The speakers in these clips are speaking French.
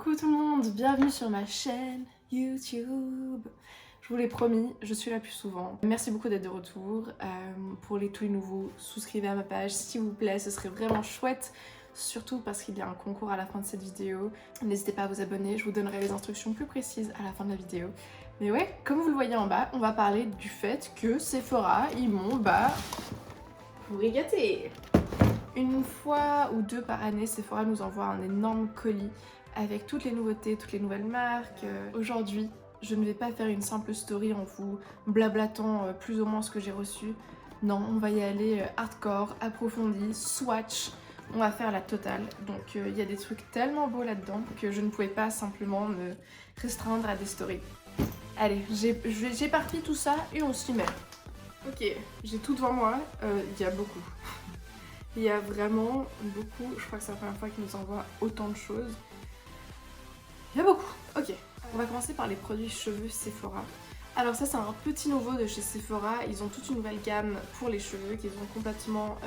Coucou tout le monde, bienvenue sur ma chaîne YouTube. Je vous l'ai promis, je suis là plus souvent. Merci beaucoup d'être de retour. Pour tous les nouveaux, souscrivez à ma page s'il vous plaît, ce serait vraiment chouette. Surtout parce qu'il y a un concours à la fin de cette vidéo. N'hésitez pas à vous abonner, je vous donnerai les instructions plus précises à la fin de la vidéo. Mais ouais, comme vous le voyez en bas, on va parler du fait que Sephora, ils m'ont pourri gâté. Une fois ou deux par année, Sephora nous envoie un énorme colis avec toutes les nouveautés, toutes les nouvelles marques. Aujourd'hui, je ne vais pas faire une simple story en vous blablatant plus ou moins ce que j'ai reçu. Non, on va y aller hardcore, approfondi, swatch. On va faire la totale. Donc il y a des trucs tellement beaux là-dedans que je ne pouvais pas simplement me restreindre à des stories. Allez, j'ai parti tout ça et on s'y met. Ok, j'ai tout devant moi. Il y a beaucoup. Il y a vraiment beaucoup. Je crois que c'est la première fois qu'ils nous envoient autant de choses. Il y a beaucoup. Ok, on va commencer par les produits cheveux Sephora. Alors ça c'est un petit nouveau de chez Sephora, ils ont toute une nouvelle gamme pour les cheveux qu'ils ont complètement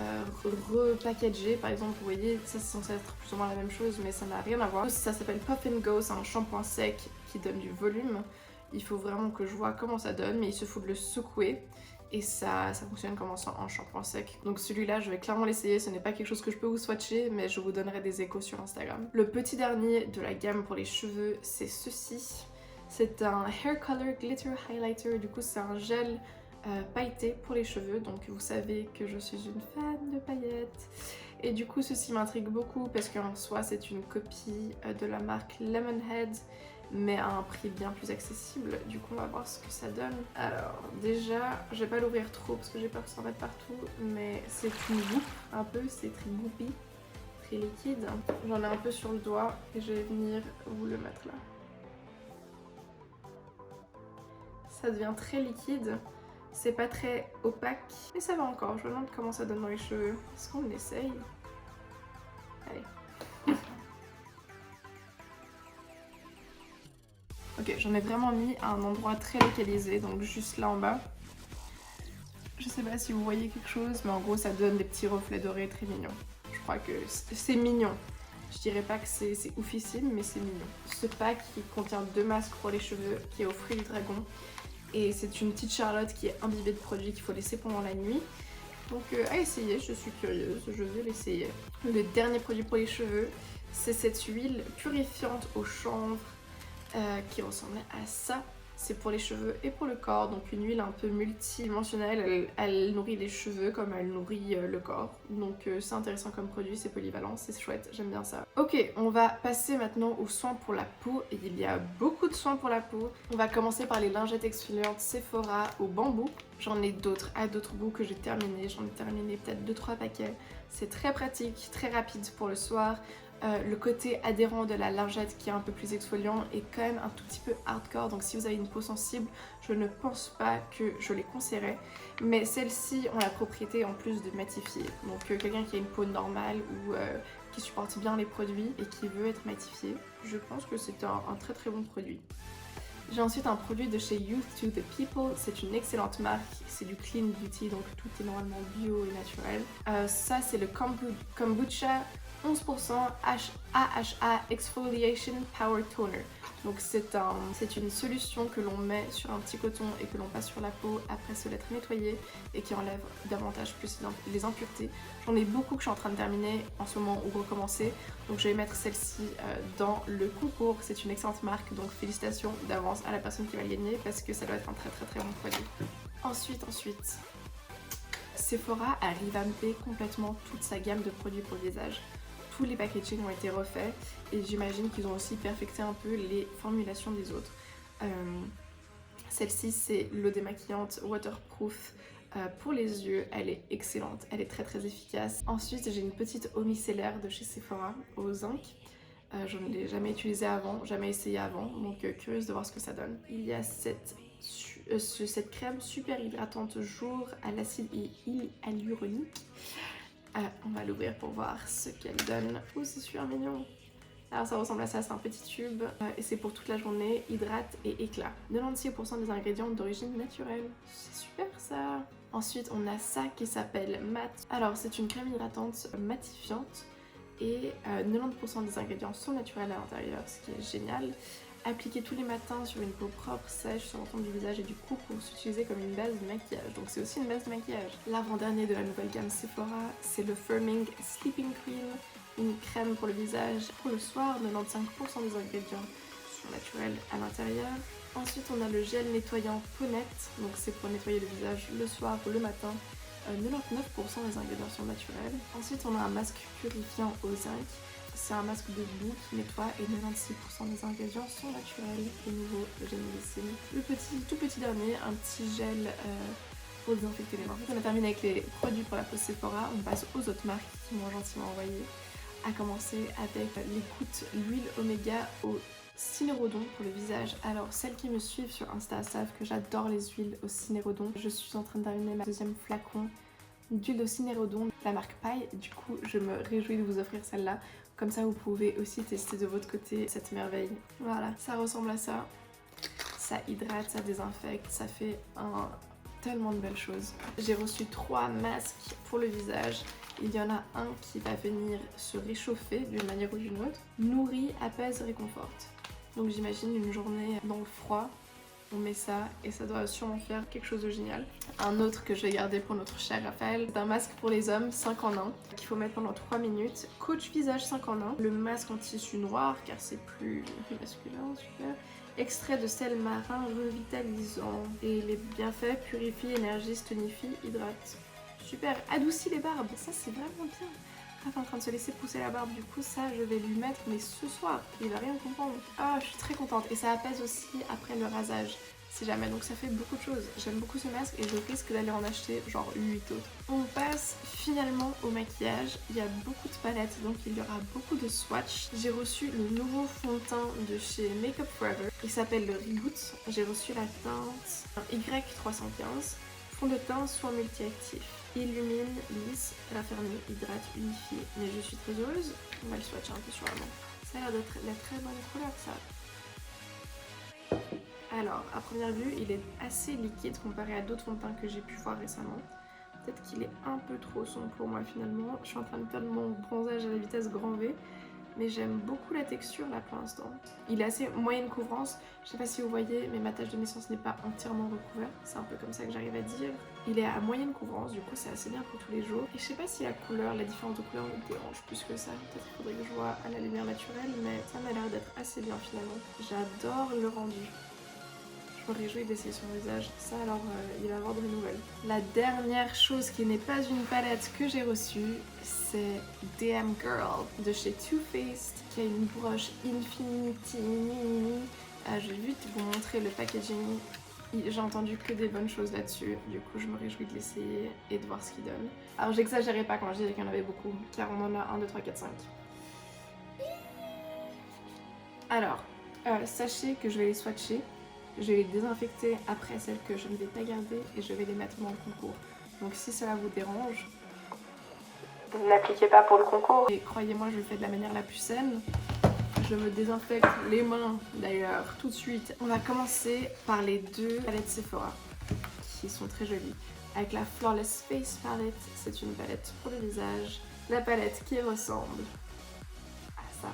repackagé. Par exemple vous voyez, ça c'est censé être plus ou moins la même chose mais ça n'a rien à voir. Ça s'appelle Puff and Go, c'est un shampoing sec qui donne du volume. Il faut vraiment que je vois comment ça donne mais il se faut de le secouer. Et ça fonctionne comme en shampoing sec. Donc celui-là, je vais clairement l'essayer. Ce n'est pas quelque chose que je peux vous swatcher, mais je vous donnerai des échos sur Instagram. Le petit dernier de la gamme pour les cheveux, c'est ceci. C'est un Hair Color Glitter Highlighter. Du coup, c'est un gel pailleté pour les cheveux. Donc vous savez que je suis une fan de paillettes. Et du coup, ceci m'intrigue beaucoup parce qu'en soi, c'est une copie de la marque Lemonhead, mais à un prix bien plus accessible. Du coup, on va voir ce que ça donne. Alors, déjà, je vais pas l'ouvrir trop parce que j'ai peur que ça en mette partout, mais c'est une goutte un peu, c'est très goupy, très liquide. J'en ai un peu sur le doigt et je vais venir vous le mettre là. Ça devient très liquide, c'est pas très opaque, mais ça va encore. Je me demande comment ça donne dans les cheveux. Est-ce qu'on l'essaye? Allez. Ok, j'en ai vraiment mis à un endroit très localisé, donc juste là en bas. Je sais pas si vous voyez quelque chose, mais en gros ça donne des petits reflets dorés très mignons. Je crois que c'est mignon. Je dirais pas que c'est oufissime, mais c'est mignon. Ce pack qui contient 2 masques pour les cheveux, qui est au fruit du dragon. Et c'est une petite Charlotte qui est imbibée de produits qu'il faut laisser pendant la nuit. Donc à essayer, je suis curieuse, je vais l'essayer. Le dernier produit pour les cheveux, c'est cette huile purifiante au chanvre. Qui ressemblait à ça. C'est pour les cheveux et pour le corps, donc une huile un peu multidimensionnelle. Elle nourrit les cheveux comme elle nourrit le corps. Donc c'est intéressant comme produit, c'est polyvalent, c'est chouette, j'aime bien ça. Ok, on va passer maintenant aux soins pour la peau. Et il y a beaucoup de soins pour la peau. On va commencer par les lingettes exfoliantes Sephora au bambou. J'en ai d'autres à d'autres goûts que j'ai terminé. J'en ai terminé peut-être 2-3 paquets. C'est très pratique, très rapide pour le soir. Le côté adhérent de la lingette qui est un peu plus exfoliant est quand même un tout petit peu hardcore, donc si vous avez une peau sensible, je ne pense pas que je les conseillerais. Mais celles-ci ont la propriété en plus de matifier. Donc quelqu'un qui a une peau normale ou qui supporte bien les produits et qui veut être matifié, je pense que c'est un très très bon produit. J'ai ensuite un produit de chez Youth to the People, c'est une excellente marque, c'est du clean beauty, donc tout est normalement bio et naturel. Ça c'est le Kombucha 11% AHA Exfoliation Power Toner. Donc c'est une solution que l'on met sur un petit coton et que l'on passe sur la peau après se l'être nettoyé et qui enlève davantage plus les impuretés. J'en ai beaucoup que je suis en train de terminer en ce moment ou recommencer. Donc je vais mettre celle-ci dans le concours. C'est une excellente marque, donc félicitations d'avance à la personne qui va le gagner parce que ça doit être un très très très bon produit. Ensuite, Sephora a revampé complètement toute sa gamme de produits pour le visage. Tous les packaging ont été refaits et j'imagine qu'ils ont aussi perfecté un peu les formulations des autres. Celle-ci c'est l'eau démaquillante waterproof pour les yeux, elle est excellente, elle est très très efficace. Ensuite j'ai une petite eau micellaire de chez Sephora au zinc. Je ne l'ai jamais utilisée avant, jamais essayé avant, donc curieuse de voir ce que ça donne. Il y a cette crème super hydratante jour à l'acide hyaluronique. On va l'ouvrir pour voir ce qu'elle donne. Oh, c'est super mignon. Alors ça ressemble à ça, c'est un petit tube et c'est pour toute la journée, hydrate et éclat. 96% des ingrédients d'origine naturelle. C'est super ça. Ensuite on a ça qui s'appelle Matte. Alors c'est une crème hydratante matifiante et 90% des ingrédients sont naturels à l'intérieur, ce qui est génial. Appliqué tous les matins sur une peau propre, sèche, sur l'ensemble du visage et du cou pour s'utiliser comme une base de maquillage. Donc c'est aussi une base de maquillage. L'avant-dernier de la nouvelle gamme Sephora, c'est le Firming Sleeping Cream, une crème pour le visage. Pour le soir, 95% des ingrédients sont naturels à l'intérieur. Ensuite, on a le gel nettoyant peau nette, donc c'est pour nettoyer le visage le soir ou le matin. 99% des ingrédients sont naturels. Ensuite, on a un masque purifiant au zinc. C'est un masque de boue qui nettoie et 96% des ingrédients sont naturels. De nouveau, génialissime. Le tout petit dernier, un petit gel pour désinfecter les mains. On a terminé avec les produits pour la peau Sephora. On passe aux autres marques qui m'ont gentiment envoyé. À commencer avec les gouttes l'huile Oméga au cinérodon pour le visage. Alors celles qui me suivent sur Insta savent que j'adore les huiles au cinérodon. Je suis en train de terminer ma deuxième flacon d'huile au cinérodon de la marque Paille. Du coup je me réjouis de vous offrir celle-là. Comme ça vous pouvez aussi tester de votre côté cette merveille. Voilà, ça ressemble à ça. Ça hydrate, ça désinfecte, ça fait tellement de belles choses. J'ai reçu 3 masques pour le visage. Il y en a un qui va venir se réchauffer d'une manière ou d'une autre. Nourrit, apaise, réconforte. Donc j'imagine une journée dans le froid, on met ça et ça doit sûrement faire quelque chose de génial. Un autre que je vais garder pour notre cher Raphaël, c'est un masque pour les hommes 5 en 1 qu'il faut mettre pendant 3 minutes. Coach visage 5 en 1. Le masque en tissu noir car c'est plus masculin, super. Extrait de sel marin revitalisant. Et les bienfaits purifie, énergise, tonifie, hydrate. Super, adoucit les barbes, ça c'est vraiment bien. Raph est en train de se laisser pousser la barbe, du coup ça je vais lui mettre mais ce soir, il va rien comprendre. Ah, je suis très contente et ça apaise aussi après le rasage si jamais, donc ça fait beaucoup de choses. J'aime beaucoup ce masque et je risque d'aller en acheter genre 8 autres. On passe finalement au maquillage. Il y a beaucoup de palettes donc il y aura beaucoup de swatchs. J'ai reçu le nouveau fond de teint de chez Make Up Forever, il s'appelle le Reboot. J'ai reçu la teinte Y315, fond de teint soin multi-actif. Illumine, lisse, raffermit, hydrate, unifie. Mais je suis très heureuse. On va le swatcher un peu sur la main. Ça a l'air d'être la très bonne couleur ça. Alors, à première vue, il est assez liquide comparé à d'autres fonds de teint que j'ai pu voir récemment. Peut-être qu'il est un peu trop sombre pour moi finalement. Je suis en train de faire mon bronzage à la vitesse grand V. Mais j'aime beaucoup la texture là pour l'instant. Il est assez moyenne couvrance. Je sais pas si vous voyez, mais ma tache de naissance n'est pas entièrement recouverte. C'est un peu comme ça que j'arrive à dire. Il est à moyenne couvrance, du coup c'est assez bien pour tous les jours. Et je sais pas si la couleur, la différence de couleur me dérange plus que ça. Peut-être qu'il faudrait que je vois à la lumière naturelle, mais ça m'a l'air d'être assez bien finalement. J'adore le rendu. Je me réjouis d'essayer son visage. Ça alors, il va avoir de mes nouvelles. La dernière chose qui n'est pas une palette que j'ai reçue, c'est DM Girl de chez Too Faced, qui a une broche Infinity Mini. Je vais vite vous montrer le packaging. J'ai entendu que des bonnes choses là-dessus, du coup je me réjouis de l'essayer et de voir ce qu'il donne. Alors j'exagérais pas quand je disais qu'il y en avait beaucoup, car on en a 1, 2, 3, 4, 5. Alors, sachez que je vais les swatcher. Je vais les désinfecter après celles que je ne vais pas garder et je vais les mettre dans le concours. Donc si cela vous dérange, ne l'appliquez pas pour le concours. Et croyez-moi, je le fais de la manière la plus saine. Je me désinfecte les mains d'ailleurs tout de suite. On va commencer par les 2 palettes Sephora qui sont très jolies. Avec la Flawless Face Palette, c'est une palette pour le visage. La palette qui ressemble à ça.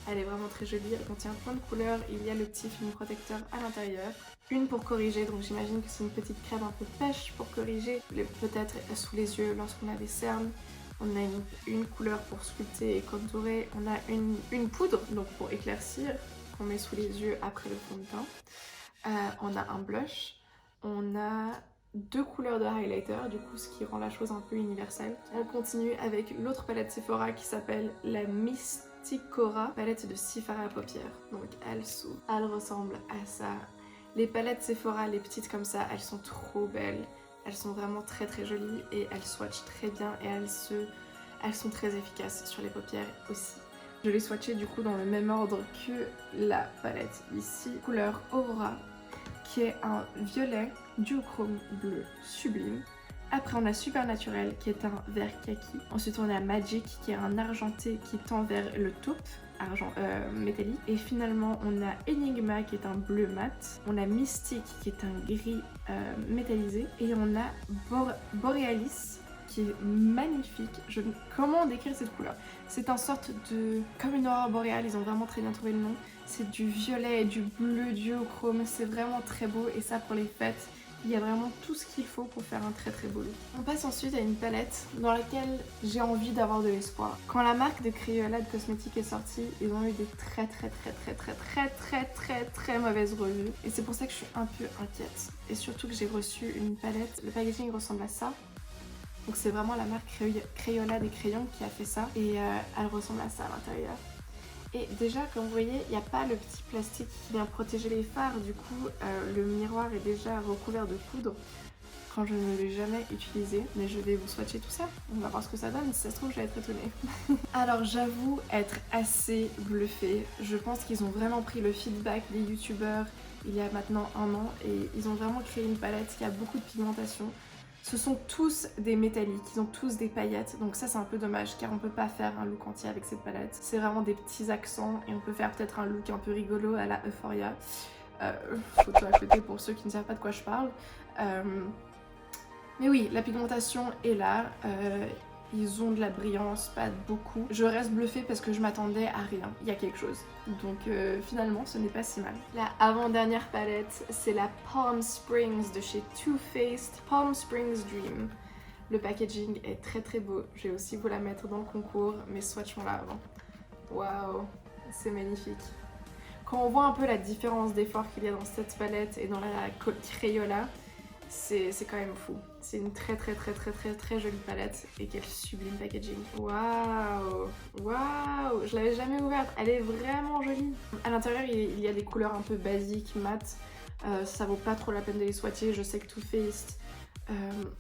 Elle est vraiment très jolie, elle contient plein de couleurs, il y a le petit film protecteur à l'intérieur. Une pour corriger, donc j'imagine que c'est une petite crème un peu pêche pour corriger, peut-être sous les yeux lorsqu'on a des cernes. On a une couleur pour sculpter et contourer, on a une poudre donc pour éclaircir qu'on met sous les yeux après le fond de teint. On a un blush, on a 2 couleurs de highlighter, du coup ce qui rend la chose un peu universelle. On continue avec l'autre palette Sephora qui s'appelle la Mysticora, palette de cils fards à paupières. Donc elle s'ouvre, elle ressemble à ça. Les palettes Sephora, les petites comme ça, elles sont trop belles. Elles sont vraiment très très jolies et elles swatchent très bien et elles sont très efficaces sur les paupières aussi. Je l'ai swatché du coup dans le même ordre que la palette ici, couleur Aurora, qui est un violet duochrome bleu sublime. Après on a Supernaturel qui est un vert kaki. Ensuite on a Magic qui est un argenté qui tend vers le taupe, argent métallique. Et finalement on a Enigma qui est un bleu mat. On a Mystique qui est un gris métallisé. Et on a Borealis qui est magnifique. Comment décrire cette couleur? C'est une sorte de... comme une aurore boréale, ils ont vraiment très bien trouvé le nom. C'est du violet et du bleu duochrome, c'est vraiment très beau et ça pour les fêtes, il y a vraiment tout ce qu'il faut pour faire un très très beau look. On passe ensuite à une palette dans laquelle j'ai envie d'avoir de l'espoir. Quand la marque de Crayola de cosmétiques est sortie, ils ont eu des très mauvaises revues et c'est pour ça que je suis un peu inquiète. Et surtout que j'ai reçu une palette, le packaging ressemble à ça. Donc c'est vraiment la marque Crayola des crayons qui a fait ça et elle ressemble à ça à l'intérieur. Et déjà, comme vous voyez, il n'y a pas le petit plastique qui vient protéger les fards. Du coup, le miroir est déjà recouvert de poudre quand je ne l'ai jamais utilisé. Mais je vais vous swatcher tout ça. On va voir ce que ça donne. Si ça se trouve, je vais être étonnée. Alors, j'avoue être assez bluffée. Je pense qu'ils ont vraiment pris le feedback des youtubeurs il y a maintenant 1 an. Et ils ont vraiment créé une palette qui a beaucoup de pigmentation. Ce sont tous des métalliques, ils ont tous des paillettes, donc ça c'est un peu dommage car on peut pas faire un look entier avec cette palette. C'est vraiment des petits accents et on peut faire peut-être un look un peu rigolo à la Euphoria. Photo à côté pour ceux qui ne savent pas de quoi je parle. Mais oui, la pigmentation est là. Ils ont de la brillance, pas beaucoup. Je reste bluffée parce que je m'attendais à rien. Il y a quelque chose. Donc finalement, ce n'est pas si mal. La avant-dernière palette, c'est la Palm Springs de chez Too Faced Palm Springs Dream. Le packaging est très beau. Je vais aussi vous la mettre dans le concours, mais swatchons-la avant. Waouh, c'est magnifique. Quand on voit un peu la différence d'effort qu'il y a dans cette palette et dans la Crayola, c'est quand même fou. C'est une très jolie palette et quel sublime packaging. Waouh, waouh, je l'avais jamais ouverte, elle est vraiment jolie. À l'intérieur il y a des couleurs un peu basiques, mat. Ça vaut pas trop la peine de les swatcher. Je sais que Too Faced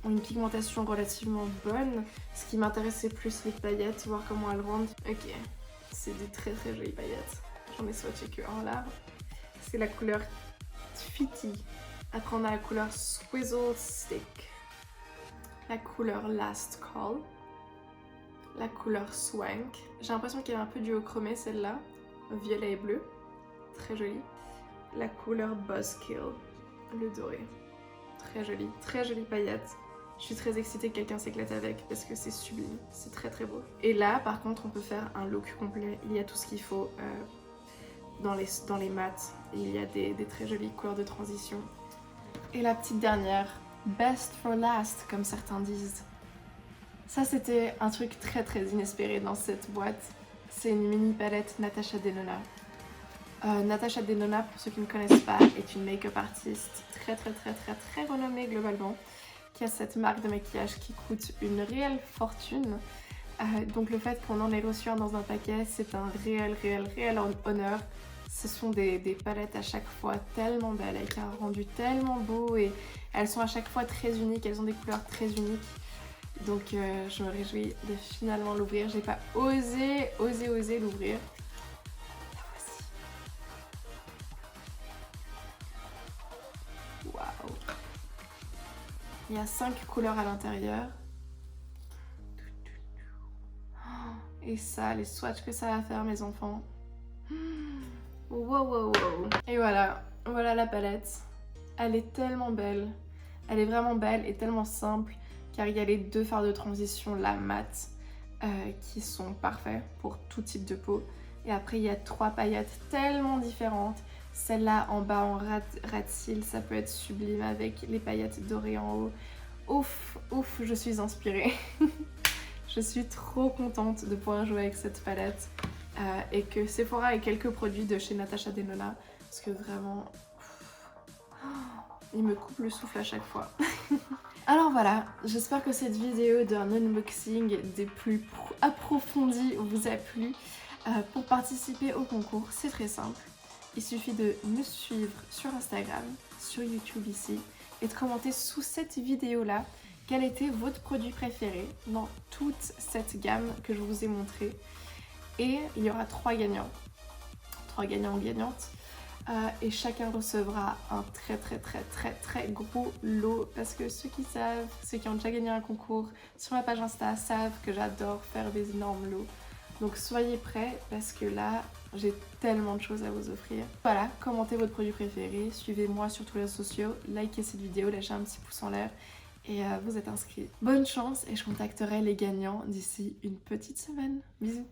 ont une pigmentation relativement bonne. Ce qui m'intéresse c'est plus les paillettes, voir comment elles rendent. Ok, c'est des très jolies paillettes. J'en ai swatché que un là. C'est la couleur Tfiti. Après on a la couleur Swizzle Stick, la couleur Last Call, la couleur Swank. J'ai l'impression qu'elle est un peu duochromée celle-là, violet et bleu, très jolie. La couleur Buzzkill, le doré, très jolie paillette. Je suis très excitée que quelqu'un s'éclate avec parce que c'est sublime, c'est très beau. Et là par contre on peut faire un look complet, il y a tout ce qu'il faut dans les mats, il y a des très jolies couleurs de transition. Et la petite dernière, best for last comme certains disent. Ça c'était un truc très inespéré dans cette boîte. C'est une mini palette Natasha Denona. Natasha Denona, pour ceux qui ne connaissent pas, est une make-up artiste très renommée globalement, qui a cette marque de maquillage qui coûte une réelle fortune. Donc le fait qu'on en ait reçu un dans un paquet, c'est un réel honneur. Ce sont des palettes à chaque fois tellement belles, avec un rendu tellement beau et elles sont à chaque fois très uniques, elles ont des couleurs très uniques. Donc je me réjouis de finalement l'ouvrir. J'ai pas osé l'ouvrir. La voici. Waouh. Il y a 5 couleurs à l'intérieur. Et ça, les swatchs que ça va faire mes enfants. Wow. Et voilà la palette. Elle est tellement belle. Elle est vraiment belle et tellement simple car il y a les 2 fards de transition, la mat, qui sont parfaits pour tout type de peau. Et après il y a 3 paillettes tellement différentes. Celle-là en bas en rat cils, ça peut être sublime avec les paillettes dorées en haut. Ouf, je suis inspirée. Je suis trop contente de pouvoir jouer avec cette palette. Et que Sephora ait quelques produits de chez Natasha Denona parce que vraiment il me coupe le souffle à chaque fois. Alors voilà, j'espère que cette vidéo d'un unboxing des plus approfondis vous a plu. Pour participer au concours, c'est très simple. Il suffit de me suivre sur Instagram, sur YouTube ici, et de commenter sous cette vidéo là quel était votre produit préféré dans toute cette gamme que je vous ai montrée. Et il y aura 3 gagnants. 3 gagnants ou gagnantes. Et chacun recevra un très gros lot. Parce que ceux qui savent, ceux qui ont déjà gagné un concours sur ma page Insta savent que j'adore faire des énormes lots. Donc soyez prêts parce que là, j'ai tellement de choses à vous offrir. Voilà, commentez votre produit préféré, suivez-moi sur tous les réseaux sociaux, likez cette vidéo, lâchez un petit pouce en l'air. et vous êtes inscrits. Bonne chance et je contacterai les gagnants d'ici une petite semaine. Bisous.